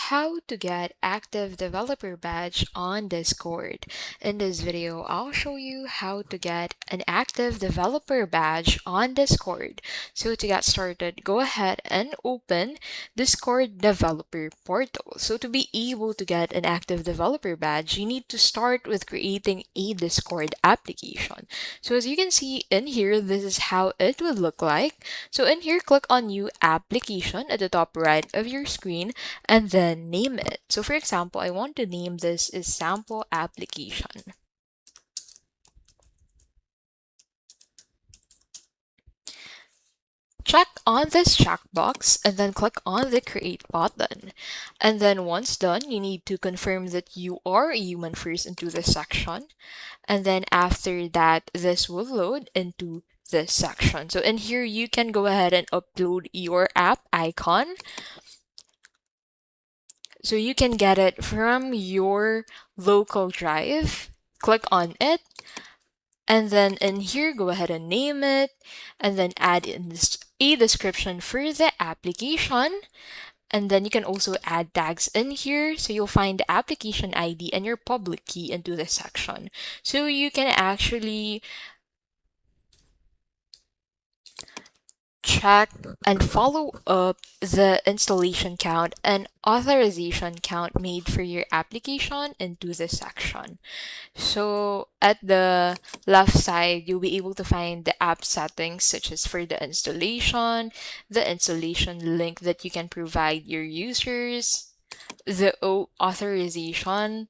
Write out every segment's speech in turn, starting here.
how to get active developer badge on Discord. In this video, I'll show you how to get an active developer badge on Discord. So to get started, go ahead and open Discord developer portal. So to be able to get an active developer badge, you need to start with creating a Discord application. So as you can see in here, this is how it would look like. So in here, click on new application at the top right of your screen and then name it. So for example, I want to name this as sample application. Check on this checkbox and then click on the create button. And then once done, you need to confirm that you are a human first into this section. And then after that, this will load into this section. So in here, you can go ahead and upload your app icon. So you can get it from your local drive. Click on it. And then in here, go ahead and name it. And then add in a description for the application. And then you can also add tags in here. So you'll find the application ID and your public key into this section. So you can actually check and follow up the installation count and authorization count made for your application into this section. So at the left side, you'll be able to find the app settings such as for the installation link that you can provide your users, the authorization.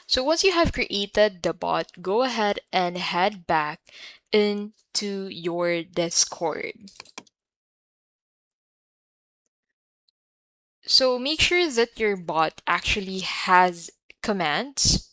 So once you have created the bot, go ahead and head back into your Discord. So make sure that your bot actually has commands.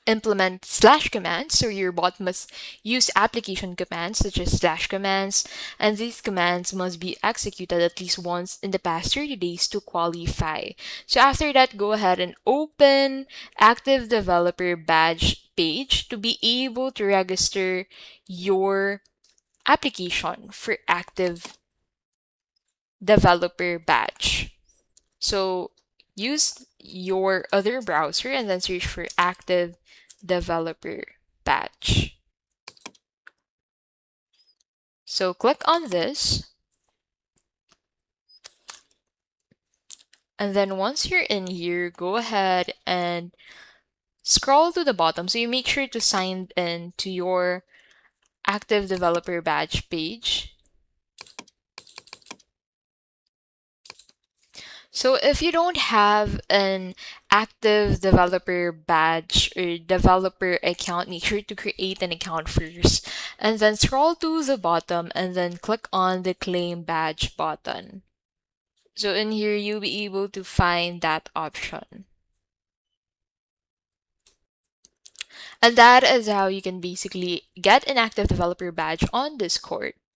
Implement slash commands, so your bot must use application commands such as slash commands, and these commands must be executed at least once in the past 30 days to qualify. So after that, go ahead and open active developer badge page to be able to register your application for active developer badge. So use your other browser and then search for active developer badge. So click on this. And then once you're in here, go ahead and scroll to the bottom. So you make sure to sign in to your active developer badge page. So if you don't have an active developer badge or developer account, make sure to create an account first and then scroll to the bottom and then click on the claim badge button. So in here, you'll be able to find that option. And that is how you can basically get an active developer badge on Discord.